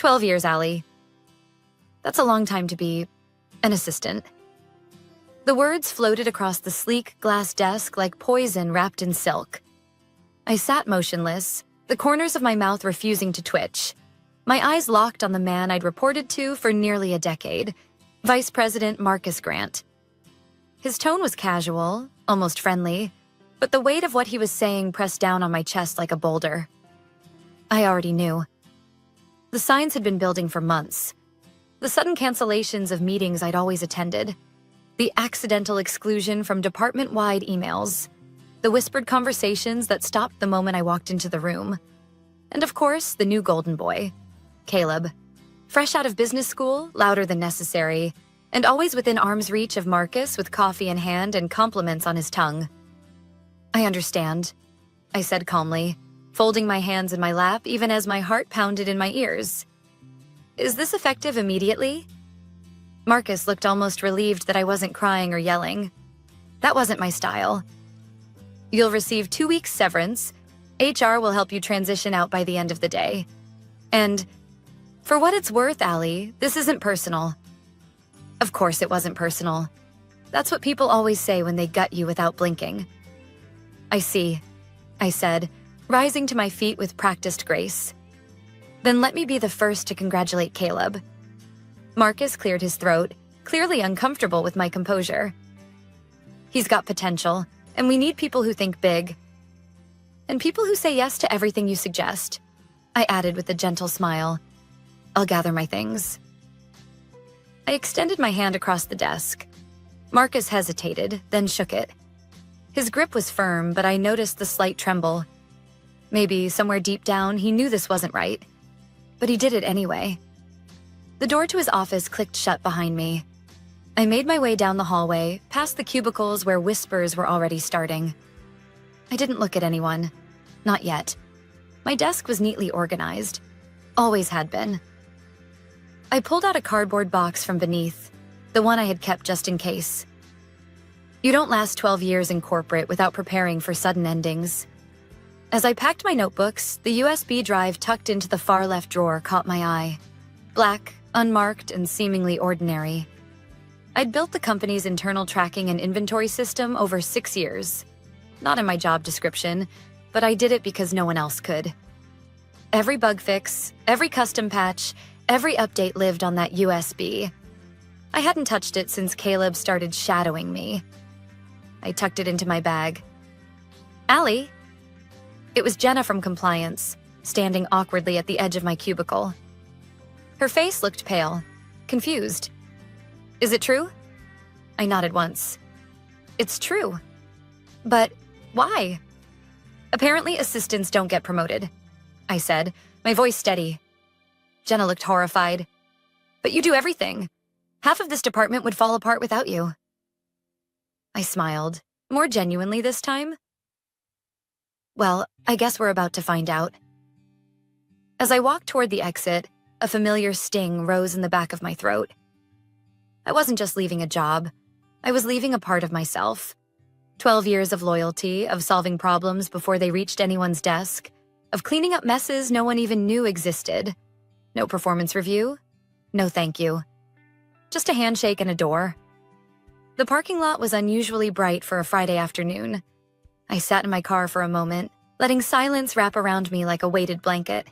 12 years, Allie. That's a long time to be an assistant. The words floated across the sleek glass desk like poison wrapped in silk. I sat motionless, the corners of my mouth refusing to twitch. My eyes locked on the man I'd reported to for nearly a decade, Vice President Marcus Grant. His tone was casual, almost friendly, but the weight of what he was saying pressed down on my chest like a boulder. I already knew. The signs had been building for months. The sudden cancellations of meetings I'd always attended. The accidental exclusion from department-wide emails. The whispered conversations that stopped the moment I walked into the room. And of course, the new golden boy, Caleb. Fresh out of business school, louder than necessary, and always within arm's reach of Marcus with coffee in hand and compliments on his tongue. I understand, I said calmly, folding my hands in my lap even as my heart pounded in my ears. Is this effective immediately? Marcus looked almost relieved that I wasn't crying or yelling. That wasn't my style. You'll receive 2 weeks severance. HR will help you transition out by the end of the day. And for what it's worth, Allie, this isn't personal. Of course it wasn't personal. That's what people always say when they gut you without blinking. I see, I said, rising to my feet with practiced grace. Then let me be the first to congratulate Caleb. Marcus cleared his throat, clearly uncomfortable with my composure. He's got potential, and we need people who think big. And people who say yes to everything you suggest, I added with a gentle smile. I'll gather my things. I extended my hand across the desk. Marcus hesitated, then shook it. His grip was firm, but I noticed the slight tremble. Maybe somewhere deep down he knew this wasn't right. But he did it anyway. The door to his office clicked shut behind me. I made my way down the hallway, past the cubicles where whispers were already starting. I didn't look at anyone. Not yet. My desk was neatly organized. Always had been. I pulled out a cardboard box from beneath, the one I had kept just in case. You don't last 12 years in corporate without preparing for sudden endings. As I packed my notebooks, the USB drive tucked into the far left drawer caught my eye. Black, unmarked, and seemingly ordinary. I'd built the company's internal tracking and inventory system over 6 years. Not in my job description, but I did it because no one else could. Every bug fix, every custom patch, every update lived on that USB. I hadn't touched it since Caleb started shadowing me. I tucked it into my bag. Allie? It was Jenna from compliance, standing awkwardly at the edge of my cubicle. Her face looked pale, confused. Is it true? I nodded once. It's true. But why? Apparently assistants don't get promoted, I said, my voice steady. Jenna looked horrified. But you do everything. Half of this department would fall apart without you. I smiled, more genuinely this time. Well, I guess we're about to find out. As I walked toward the exit, a familiar sting rose in the back of my throat. I wasn't just leaving a job. I was leaving a part of myself. 12 years of loyalty, of solving problems before they reached anyone's desk, of cleaning up messes no one even knew existed. No performance review. No thank you. Just a handshake and a door. The parking lot was unusually bright for a Friday afternoon. I sat in my car for a moment, letting silence wrap around me like a weighted blanket.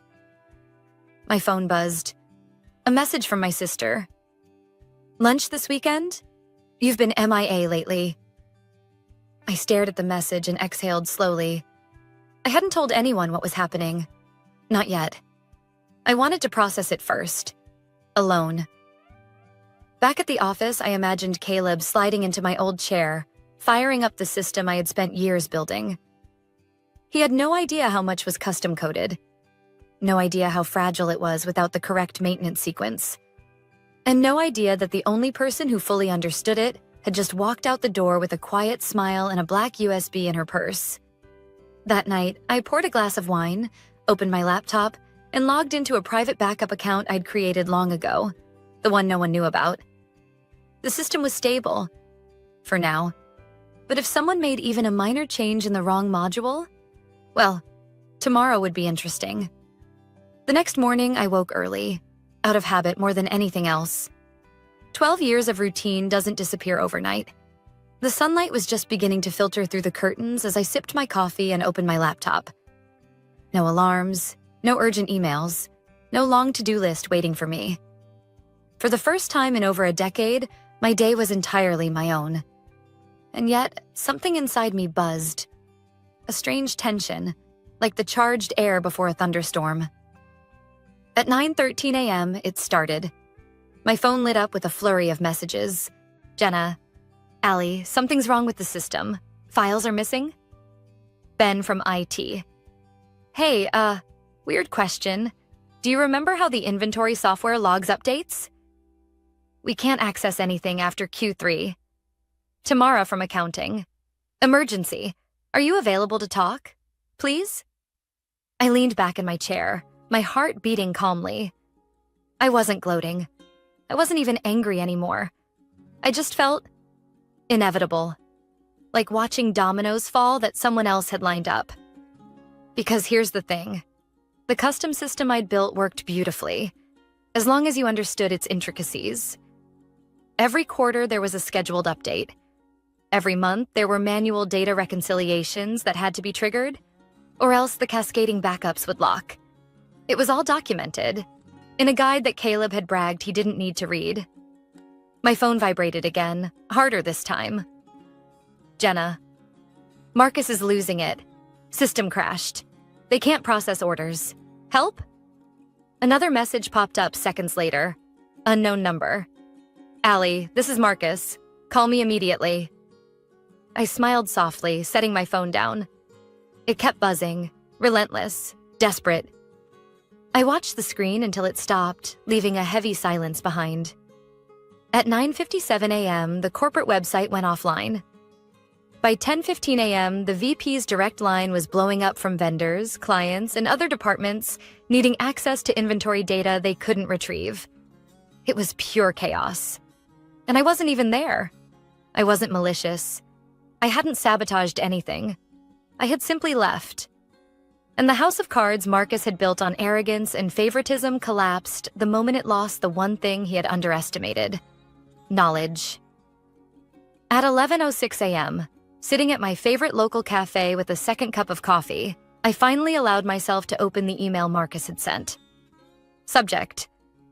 My phone buzzed. A message from my sister. Lunch this weekend? You've been MIA lately. I stared at the message and exhaled slowly. I hadn't told anyone what was happening. Not yet. I wanted to process it first. Alone. Back at the office, I imagined Caleb sliding into my old chair, firing up the system I had spent years building. He had no idea how much was custom-coded. No idea how fragile it was without the correct maintenance sequence. And no idea that the only person who fully understood it had just walked out the door with a quiet smile and a black USB in her purse. That night, I poured a glass of wine, opened my laptop, and logged into a private backup account I'd created long ago, the one no one knew about. The system was stable, for now. But if someone made even a minor change in the wrong module, well, tomorrow would be interesting. The next morning, I woke early. out of habit more than anything else. 12 years of routine doesn't disappear overnight. The sunlight was just beginning to filter through the curtains as I sipped my coffee and opened my laptop. No alarms, no urgent emails, no long to-do list waiting for me. For the first time in over a decade, my day was entirely my own. And yet, something inside me buzzed. A strange tension, like the charged air before a thunderstorm. At 9:13 a.m., it started. My phone lit up with a flurry of messages. Jenna, Allie, something's wrong with the system. Files are missing? Ben from IT. Hey, weird question. Do you remember how the inventory software logs updates? We can't access anything after Q3. Tamara from accounting. Emergency. Are you available to talk? Please? I leaned back in my chair, my heart beating calmly. I wasn't gloating. I wasn't even angry anymore. I just felt inevitable, like watching dominoes fall that someone else had lined up. Because here's the thing. The custom system I'd built worked beautifully, as long as you understood its intricacies. Every quarter, there was a scheduled update. Every month, there were manual data reconciliations that had to be triggered, or else the cascading backups would lock. It was all documented, in a guide that Caleb had bragged he didn't need to read. My phone vibrated again, harder this time. Jenna. Marcus is losing it. System crashed. They can't process orders. Help? Another message popped up seconds later. Unknown number. Allie, this is Marcus. Call me immediately. I smiled softly, setting my phone down. It kept buzzing, relentless, desperate. I watched the screen until it stopped, leaving a heavy silence behind. At 9:57 a.m., the corporate website went offline. By 10:15 a.m., the VP's direct line was blowing up from vendors, clients, and other departments needing access to inventory data they couldn't retrieve. It was pure chaos. And I wasn't even there. I wasn't malicious. I hadn't sabotaged anything. I had simply left. And the house of cards Marcus had built on arrogance and favoritism collapsed the moment it lost the one thing he had underestimated: knowledge. At 11:06 a.m., sitting at my favorite local cafe with a second cup of coffee, I finally allowed myself to open the email Marcus had sent. Subject: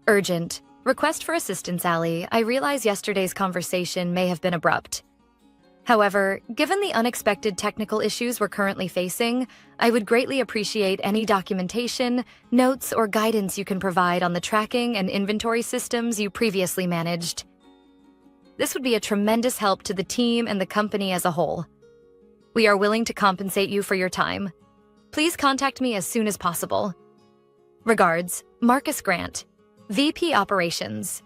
urgent. Request for assistance, Allie. I realize yesterday's conversation may have been abrupt. However, given the unexpected technical issues we're currently facing, I would greatly appreciate any documentation, notes, or guidance you can provide on the tracking and inventory systems you previously managed. This would be a tremendous help to the team and the company as a whole. We are willing to compensate you for your time. Please contact me as soon as possible. Regards, Marcus Grant, VP Operations.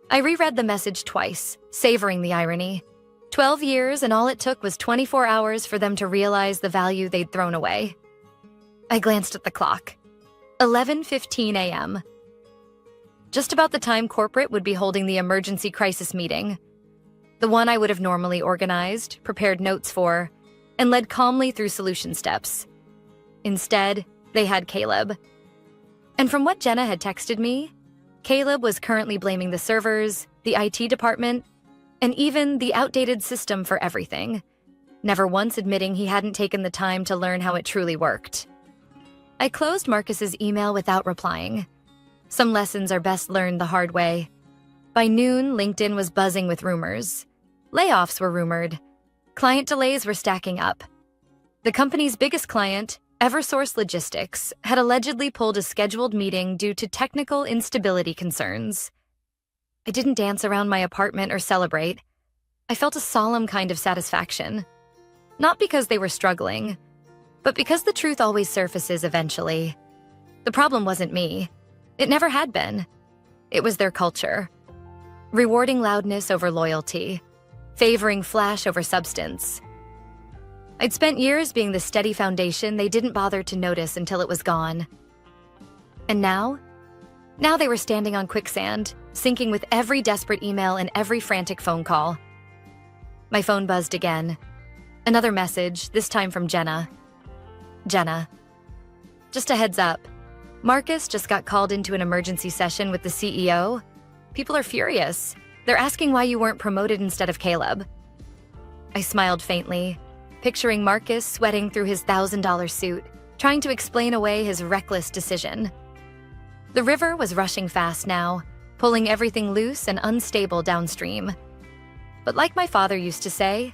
I reread the message twice, savoring the irony. 12 years, and all it took was 24 hours for them to realize the value they'd thrown away. I glanced at the clock. 11:15 a.m. Just about the time corporate would be holding the emergency crisis meeting. The one I would have normally organized, prepared notes for, and led calmly through solution steps. Instead, they had Caleb. And from what Jenna had texted me, Caleb was currently blaming the servers, the IT department, and even the outdated system for everything, never once admitting he hadn't taken the time to learn how it truly worked. I closed Marcus's email without replying. Some lessons are best learned the hard way. By noon, LinkedIn was buzzing with rumors. Layoffs were rumored. Client delays were stacking up. The company's biggest client, Eversource Logistics, had allegedly pulled a scheduled meeting due to technical instability concerns. I didn't dance around my apartment or celebrate. I felt a solemn kind of satisfaction. Not because they were struggling, but because the truth always surfaces eventually. The problem wasn't me. It never had been. It was their culture. Rewarding loudness over loyalty. Favoring flash over substance. I'd spent years being the steady foundation they didn't bother to notice until it was gone. And now? Now they were standing on quicksand, sinking with every desperate email and every frantic phone call. My phone buzzed again. Another message, this time from Jenna. Jenna. Just a heads up. Marcus just got called into an emergency session with the CEO. People are furious. They're asking why you weren't promoted instead of Caleb. I smiled faintly, picturing Marcus sweating through his $1,000 suit, trying to explain away his reckless decision. The river was rushing fast now, pulling everything loose and unstable downstream. But like my father used to say,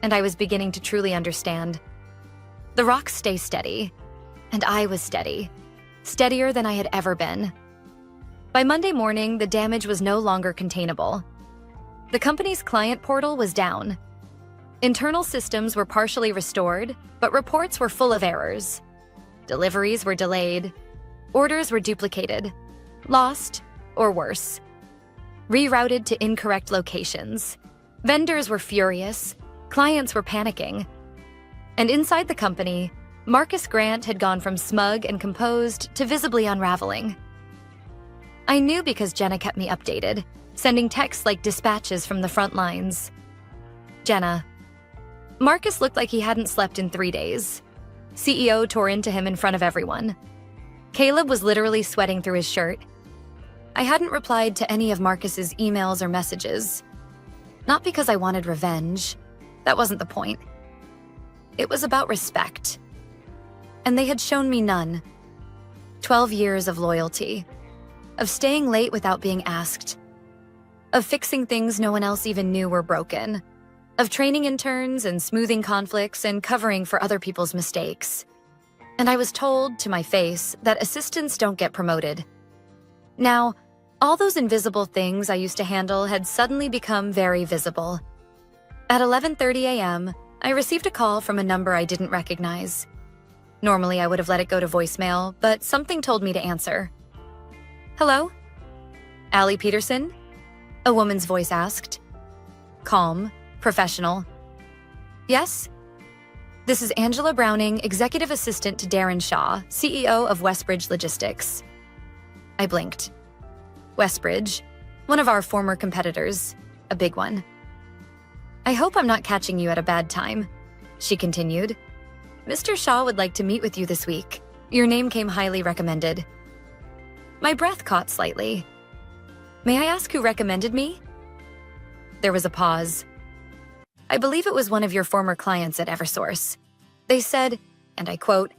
and I was beginning to truly understand, the rocks stay steady, and I was steady, steadier than I had ever been. By Monday morning, the damage was no longer containable. The company's client portal was down. Internal systems were partially restored, but reports were full of errors. Deliveries were delayed. Orders were duplicated, lost, or worse, rerouted to incorrect locations. Vendors were furious. Clients were panicking. And inside the company, Marcus Grant had gone from smug and composed to visibly unraveling. I knew because Jenna kept me updated, sending texts like dispatches from the front lines. Jenna. Marcus looked like he hadn't slept in 3 days. CEO tore into him in front of everyone. Caleb was literally sweating through his shirt. I hadn't replied to any of Marcus's emails or messages. Not because I wanted revenge. That wasn't the point. It was about respect. And they had shown me none. 12 years of loyalty. Of staying late without being asked. Of fixing things no one else even knew were broken. Of training interns and smoothing conflicts and covering for other people's mistakes. And I was told, to my face, that assistants don't get promoted. Now, all those invisible things I used to handle had suddenly become very visible. At 11:30 a.m., I received a call from a number I didn't recognize. Normally, I would have let it go to voicemail, but something told me to answer. Hello? Allie Peterson? A woman's voice asked. Calm, professional. Yes? This is Angela Browning, Executive Assistant to Darren Shaw, CEO of Westbridge Logistics. I blinked. Westbridge, one of our former competitors, a big one. I hope I'm not catching you at a bad time, she continued. Mr. Shaw would like to meet with you this week. Your name came highly recommended. My breath caught slightly. May I ask who recommended me? There was a pause. I believe it was one of your former clients at Eversource. They said, and I quote,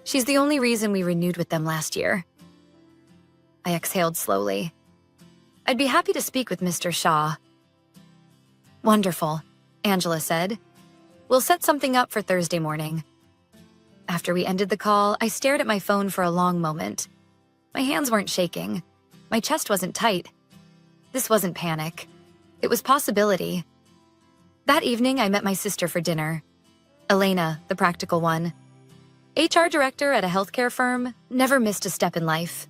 "She's the only reason we renewed with them last year." I exhaled slowly. I'd be happy to speak with Mr. Shaw. Wonderful, Angela said. We'll set something up for Thursday morning. After we ended the call, I stared at my phone for a long moment. My hands weren't shaking. My chest wasn't tight. This wasn't panic. It was possibility. That evening, I met my sister for dinner. Elena, the practical one. HR director at a healthcare firm, never missed a step in life.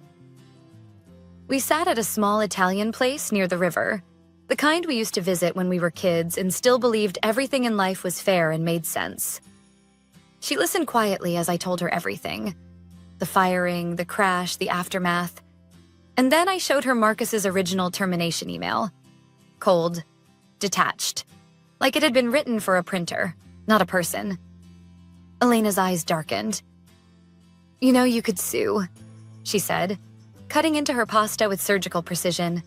We sat at a small Italian place near the river, the kind we used to visit when we were kids and still believed everything in life was fair and made sense. She listened quietly as I told her everything. The firing, the crash, the aftermath. And then I showed her Marcus's original termination email. Cold, detached, like it had been written for a printer, not a person. Elena's eyes darkened. You know, you could sue, she said, cutting into her pasta with surgical precision.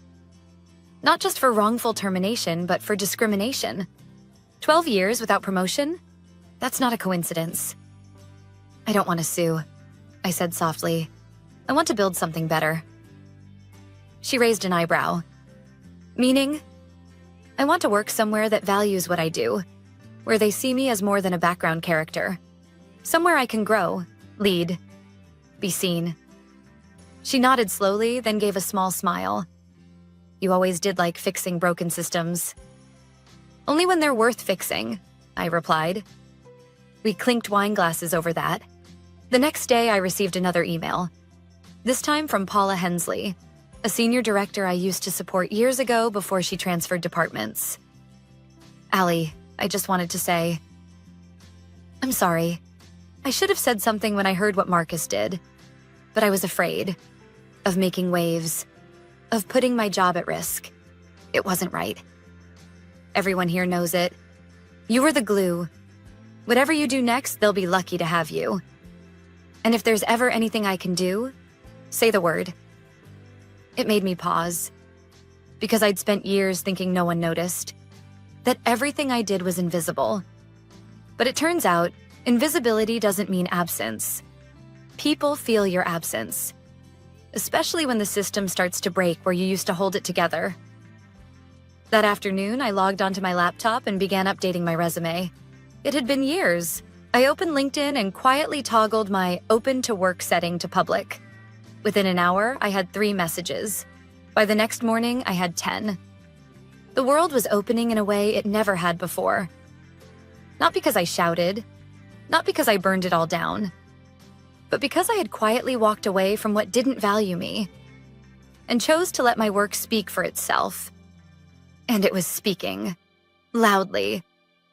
Not just for wrongful termination, but for discrimination. 12 years without promotion? That's not a coincidence. I don't want to sue, I said softly. I want to build something better. She raised an eyebrow. Meaning? I want to work somewhere that values what I do, where they see me as more than a background character. Somewhere I can grow, lead, be seen. She nodded slowly, then gave a small smile. You always did like fixing broken systems. Only when they're worth fixing, I replied. We clinked wine glasses over that. The next day, I received another email. This time from Paula Hensley, a senior director I used to support years ago before she transferred departments. Allie, I just wanted to say, I'm sorry. I should have said something when I heard what Marcus did, but I was afraid of making waves, of putting my job at risk. It wasn't right. Everyone here knows it. You were the glue. Whatever you do next, they'll be lucky to have you. And if there's ever anything I can do, Say the word. It made me pause, because I'd spent years thinking no one noticed, that everything I did was invisible. But it turns out, invisibility doesn't mean absence. People feel your absence, especially when the system starts to break where you used to hold it together. That afternoon, I logged onto my laptop and began updating my resume. It had been years. I opened LinkedIn and quietly toggled my open to work setting to public. Within an hour, I had 3 messages. By the next morning, I had 10. The world was opening in a way it never had before. Not because I shouted, not because I burned it all down, but because I had quietly walked away from what didn't value me and chose to let my work speak for itself. And it was speaking, loudly.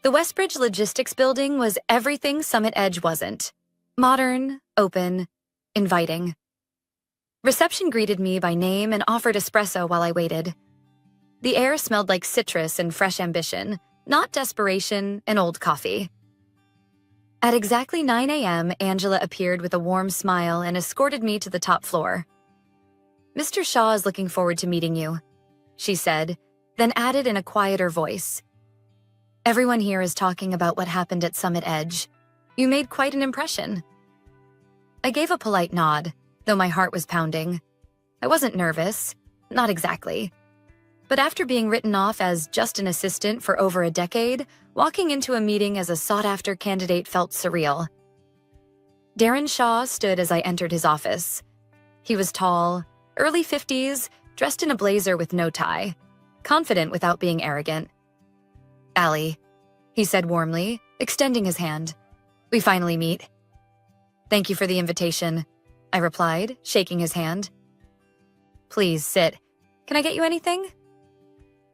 The Westbridge Logistics Building was everything Summit Edge wasn't. Modern, open, inviting. Reception greeted me by name and offered espresso while I waited. The air smelled like citrus and fresh ambition, not desperation and old coffee. At exactly 9 a.m., Angela appeared with a warm smile and escorted me to the top floor. "Mr. Shaw is looking forward to meeting you," she said, then added in a quieter voice. "Everyone here is talking about what happened at Summit Edge. You made quite an impression." I gave a polite nod, though my heart was pounding. I wasn't nervous, not exactly. But after being written off as just an assistant for over a decade, walking into a meeting as a sought-after candidate felt surreal. Darren Shaw stood as I entered his office. He was tall, early 50s, dressed in a blazer with no tie, confident without being arrogant. "Allie," he said warmly, extending his hand. "We finally meet." "Thank you for the invitation," I replied, shaking his hand. "Please sit. Can I get you anything?"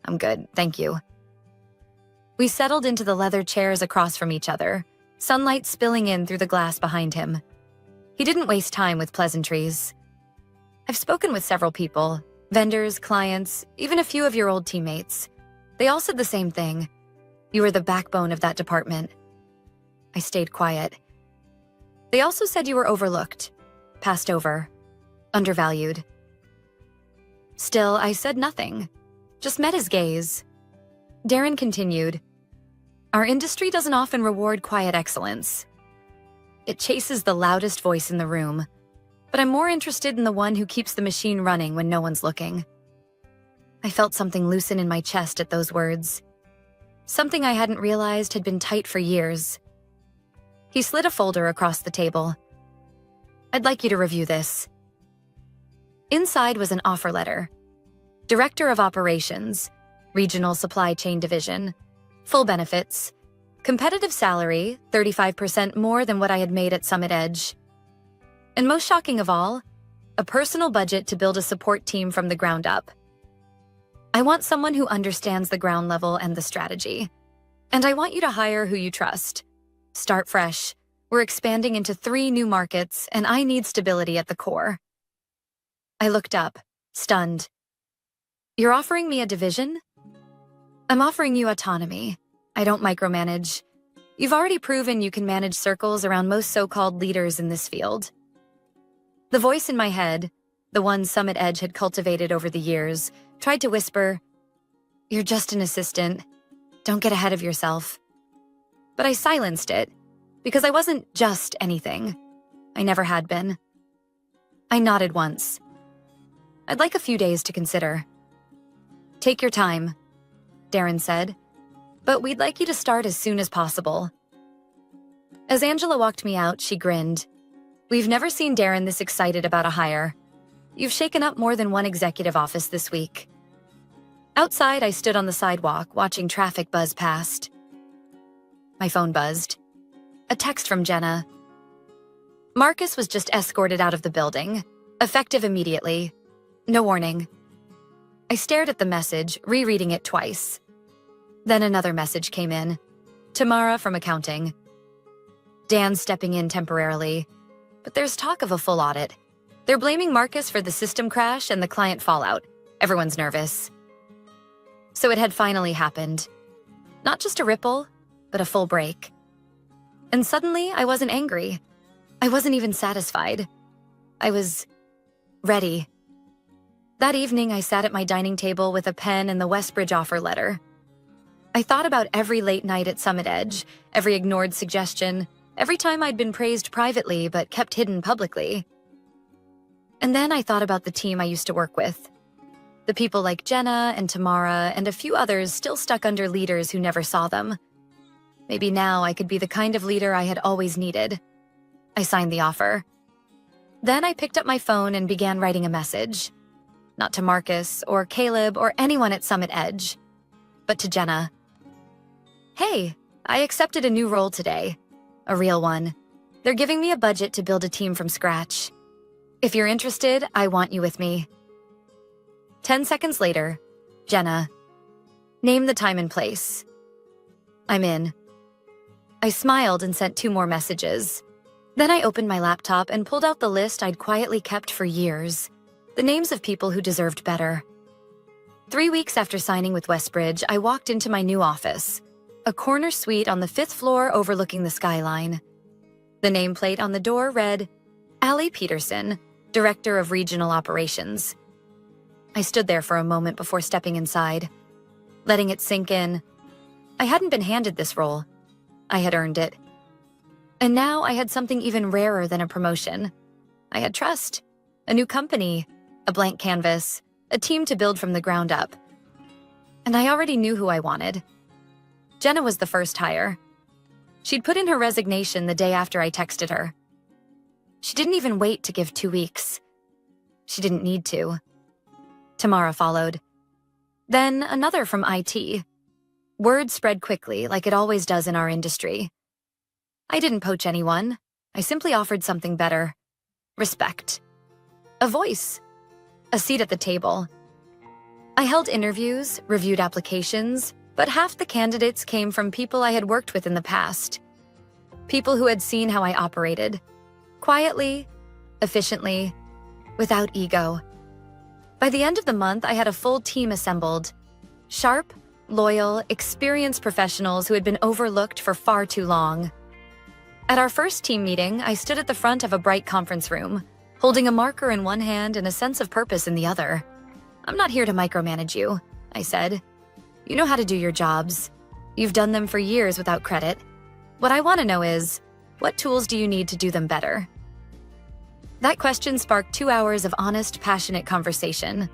"I'm good, thank you." We settled into the leather chairs across from each other, sunlight spilling in through the glass behind him. He didn't waste time with pleasantries. "I've spoken with several people, vendors, clients, even a few of your old teammates. They all said the same thing. You were the backbone of that department." I stayed quiet. "They also said you were overlooked, passed over, undervalued." Still, I said nothing, just met his gaze. Darren continued, "Our industry doesn't often reward quiet excellence. It chases the loudest voice in the room, but I'm more interested in the one who keeps the machine running when no one's looking." I felt something loosen in my chest at those words. Something I hadn't realized had been tight for years. He slid a folder across the table. "I'd like you to review this." Inside was an offer letter. Director of Operations, Regional Supply Chain Division, full benefits, competitive salary, 35% more than what I had made at Summit Edge. And most shocking of all, a personal budget to build a support team from the ground up. "I want someone who understands the ground level and the strategy. And I want you to hire who you trust. Start fresh. We're expanding into 3 new markets, and I need stability at the core." I looked up, stunned. "You're offering me a division?" "I'm offering you autonomy. I don't micromanage. You've already proven you can manage circles around most so-called leaders in this field." The voice in my head, the one Summit Edge had cultivated over the years, tried to whisper, "You're just an assistant. Don't get ahead of yourself." But I silenced it, because I wasn't just anything. I never had been. I nodded once. "I'd like a few days to consider." "Take your time," Darren said, "but we'd like you to start as soon as possible." As Angela walked me out, she grinned. "We've never seen Darren this excited about a hire. You've shaken up more than one executive office this week." Outside, I stood on the sidewalk, watching traffic buzz past. My phone buzzed. A text from Jenna. "Marcus was just escorted out of the building. Effective immediately. No warning." I stared at the message, rereading it twice. Then another message came in. "Tamara from accounting. Dan stepping in temporarily. But there's talk of a full audit. They're blaming Marcus for the system crash and the client fallout. Everyone's nervous." So it had finally happened. Not just a ripple, but a full break. And suddenly, I wasn't angry. I wasn't even satisfied. I was Ready. That evening, I sat at my dining table with a pen and the Westbridge offer letter. I thought about every late night at Summit Edge, every ignored suggestion, every time I'd been praised privately but kept hidden publicly. And then I thought about the team I used to work with. The people like Jenna and Tamara and a few others still stuck under leaders who never saw them. Maybe now I could be the kind of leader I had always needed. I signed the offer. Then I picked up my phone and began writing a message. Not to Marcus or Caleb or anyone at Summit Edge, but to Jenna. Hey, I accepted a new role today. A real one. They're giving me a budget to build a team from scratch. If you're interested, I want you with me. 10 seconds later, Jenna. Name the time and place. I'm in. I smiled and sent 2 more messages. Then I opened my laptop and pulled out the list I'd quietly kept for years. The names of people who deserved better. 3 weeks after signing with Westbridge, I walked into my new office, a corner suite on the 5th floor overlooking the skyline. The nameplate on the door read, Allie Peterson, Director of Regional Operations. I stood there for a moment before stepping inside, letting it sink in. I hadn't been handed this role. I had earned it. And now I had something even rarer than a promotion. I had trust, a new company, a blank canvas, a team to build from the ground up. And I already knew who I wanted. Jenna was the first hire. She'd put in her resignation the day after I texted her. She didn't even wait to give 2 weeks. She didn't need to. Tamara followed. Then another from IT. Word spread quickly, like it always does in our industry. I didn't poach anyone. I simply offered something better. Respect. A voice. A seat at the table. I held interviews, reviewed applications, but half the candidates came from people I had worked with in the past. People who had seen how I operated. Quietly, efficiently, without ego. By the end of the month, I had a full team assembled. Sharp, loyal, experienced professionals who had been overlooked for far too long. At our first team meeting, I stood at the front of a bright conference room, holding a marker in one hand and a sense of purpose in the other. I'm not here to micromanage you, I said. You know how to do your jobs. You've done them for years without credit. What I want to know is, what tools do you need to do them better? That question sparked 2 hours of honest, passionate conversation.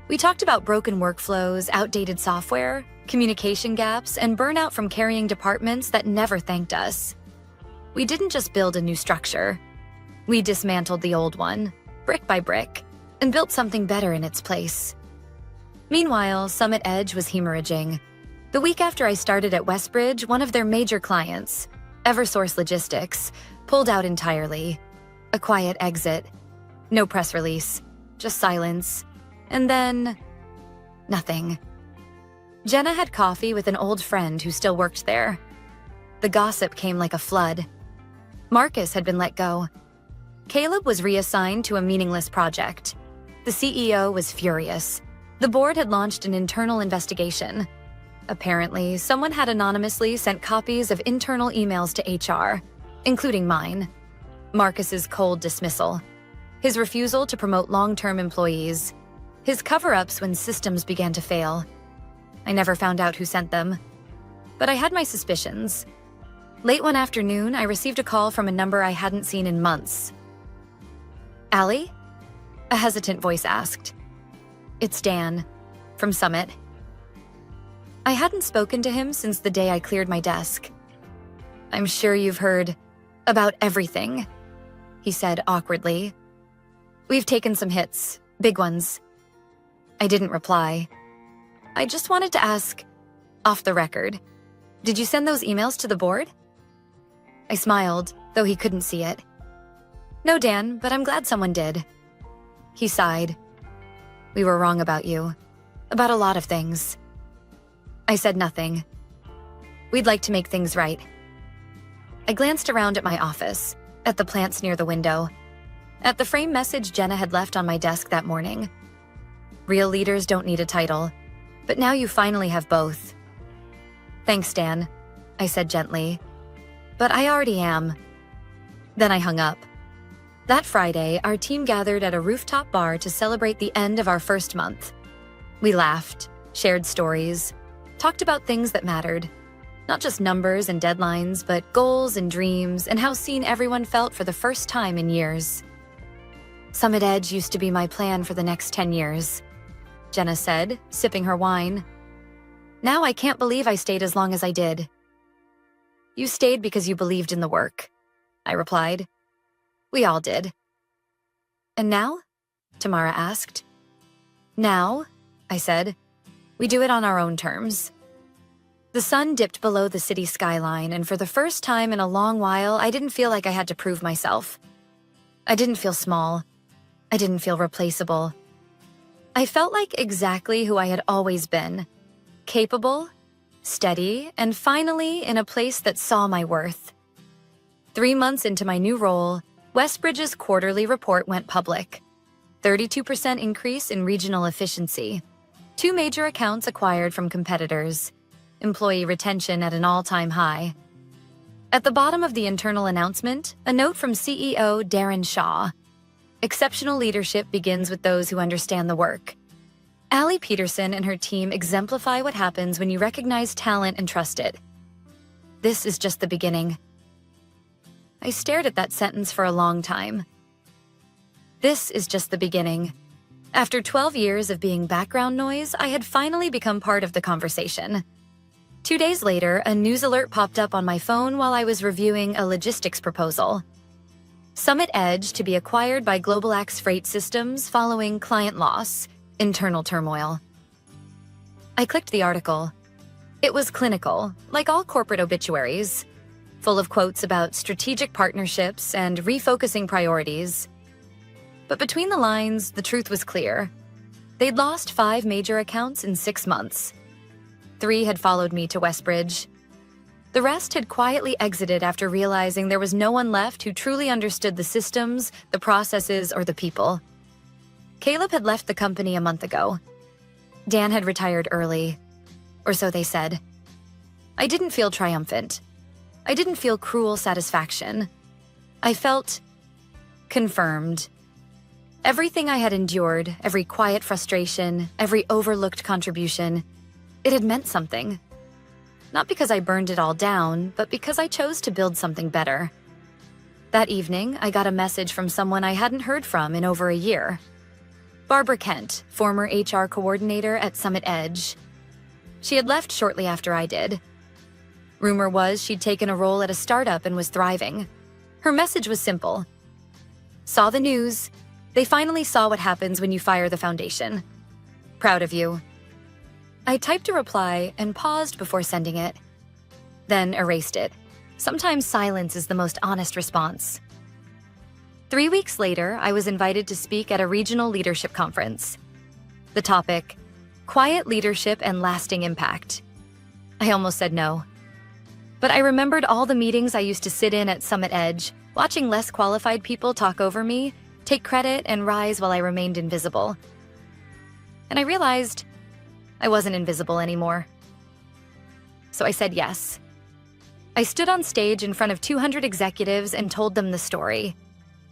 We talked about broken workflows, outdated software, communication gaps, and burnout from carrying departments that never thanked us. We didn't just build a new structure. We dismantled the old one, brick by brick, and built something better in its place. Meanwhile, Summit Edge was hemorrhaging. The week after I started at Westbridge, one of their major clients, Eversource Logistics, pulled out entirely. A quiet exit. No press release. Just silence. And then... nothing. Jenna had coffee with an old friend who still worked there. The gossip came like a flood. Marcus had been let go. Caleb was reassigned to a meaningless project. The CEO was furious. The board had launched an internal investigation. Apparently, someone had anonymously sent copies of internal emails to HR, including mine. Marcus's cold dismissal. His refusal to promote long-term employees. His cover-ups when systems began to fail. I never found out who sent them. But I had my suspicions. Late one afternoon, I received a call from a number I hadn't seen in months. Allie? A hesitant voice asked. It's Dan, from Summit. I hadn't spoken to him since the day I cleared my desk. I'm sure you've heard about everything, he said awkwardly. We've taken some hits, big ones. I didn't reply. I just wanted to ask, off the record, did you send those emails to the board? I smiled, though he couldn't see it. No, Dan, but I'm glad someone did. He sighed. We were wrong about you. About a lot of things. I said nothing. We'd like to make things right. I glanced around at my office, at the plants near the window, at the frame message Jenna had left on my desk that morning. Real leaders don't need a title, but now you finally have both. Thanks, Dan, I said gently. But I already am. Then I hung up. That Friday, our team gathered at a rooftop bar to celebrate the end of our first month. We laughed, shared stories, talked about things that mattered. Not just numbers and deadlines, but goals and dreams and how seen everyone felt for the first time in years. Summit Edge used to be my plan for the next 10 years, Jenna said, sipping her wine. Now I can't believe I stayed as long as I did. You stayed because you believed in the work, I replied. We all did. And now? Tamara asked. Now, I said, we do it on our own terms. The sun dipped below the city skyline, and for the first time in a long while, I didn't feel like I had to prove myself. I didn't feel small. I didn't feel replaceable. I felt like exactly who I had always been. Capable, steady, and finally in a place that saw my worth. 3 months into my new role, Westbridge's quarterly report went public. 32% increase in regional efficiency. 2 major accounts acquired from competitors. Employee retention at an all-time high. At the bottom of the internal announcement, a note from CEO Darren Shaw. Exceptional leadership begins with those who understand the work. Allie Peterson and her team exemplify what happens when you recognize talent and trust it. This is just the beginning. I stared at that sentence for a long time. This is just the beginning. After 12 years of being background noise, I had finally become part of the conversation. 2 days later, a news alert popped up on my phone while I was reviewing a logistics proposal. Summit Edge to be acquired by Global Axe Freight Systems following client loss, internal turmoil. I clicked the article. It was clinical, like all corporate obituaries, full of quotes about strategic partnerships and refocusing priorities. But between the lines, the truth was clear. They'd lost 5 major accounts in 6 months. 3 had followed me to Westbridge. The rest had quietly exited after realizing there was no one left who truly understood the systems, the processes, or the people. Caleb had left the company a month ago. Dan had retired early, or so they said. I didn't feel triumphant. I didn't feel cruel satisfaction. I felt confirmed. Everything I had endured, every quiet frustration, every overlooked contribution, it had meant something. Not because I burned it all down, but because I chose to build something better. That evening, I got a message from someone I hadn't heard from in over a year. Barbara Kent, former HR coordinator at Summit Edge. She had left shortly after I did. Rumor was she'd taken a role at a startup and was thriving. Her message was simple. Saw the news. They finally saw what happens when you fire the foundation. Proud of you. I typed a reply and paused before sending it. Then erased it. Sometimes silence is the most honest response. 3 weeks later, I was invited to speak at a regional leadership conference. The topic, quiet leadership and lasting impact. I almost said no. But I remembered all the meetings I used to sit in at Summit Edge, watching less qualified people talk over me, take credit, and rise while I remained invisible. And I realized I wasn't invisible anymore. So I said yes. I stood on stage in front of 200 executives and told them the story.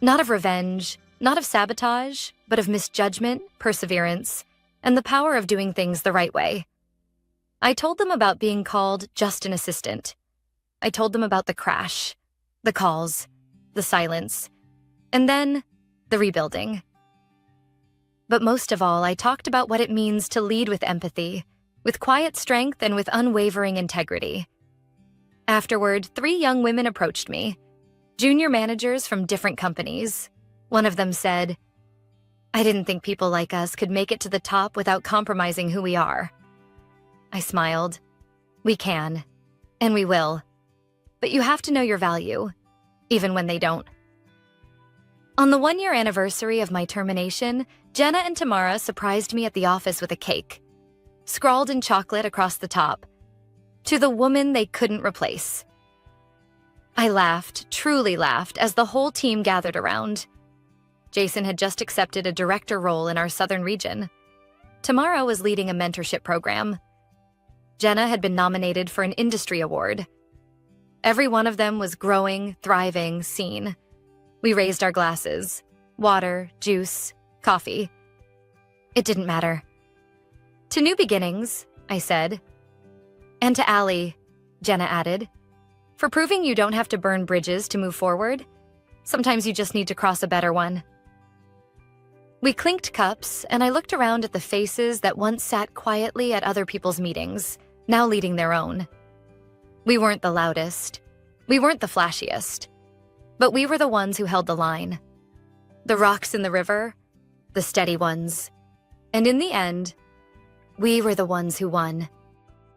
Not of revenge, not of sabotage, but of misjudgment, perseverance, and the power of doing things the right way. I told them about being called just an assistant. I told them about the crash, the calls, the silence, and then the rebuilding. But most of all, I talked about what it means to lead with empathy, with quiet strength and with unwavering integrity. Afterward, 3 young women approached me, junior managers from different companies. One of them said, I didn't think people like us could make it to the top without compromising who we are. I smiled. We can, and we will. But you have to know your value, even when they don't. On the 1-year anniversary of my termination, Jenna and Tamara surprised me at the office with a cake, scrawled in chocolate across the top, to the woman they couldn't replace. I laughed, truly laughed, as the whole team gathered around. Jason had just accepted a director role in our southern region. Tamara was leading a mentorship program. Jenna had been nominated for an industry award. Every one of them was growing, thriving, seen. We raised our glasses. Water, juice, coffee. It didn't matter. To new beginnings, I said. And to Allie, Jenna added. For proving you don't have to burn bridges to move forward. Sometimes you just need to cross a better one. We clinked cups, and I looked around at the faces that once sat quietly at other people's meetings, now leading their own. We weren't the loudest. We weren't the flashiest. But we were the ones who held the line. The rocks in the river, the steady ones. And in the end, we were the ones who won.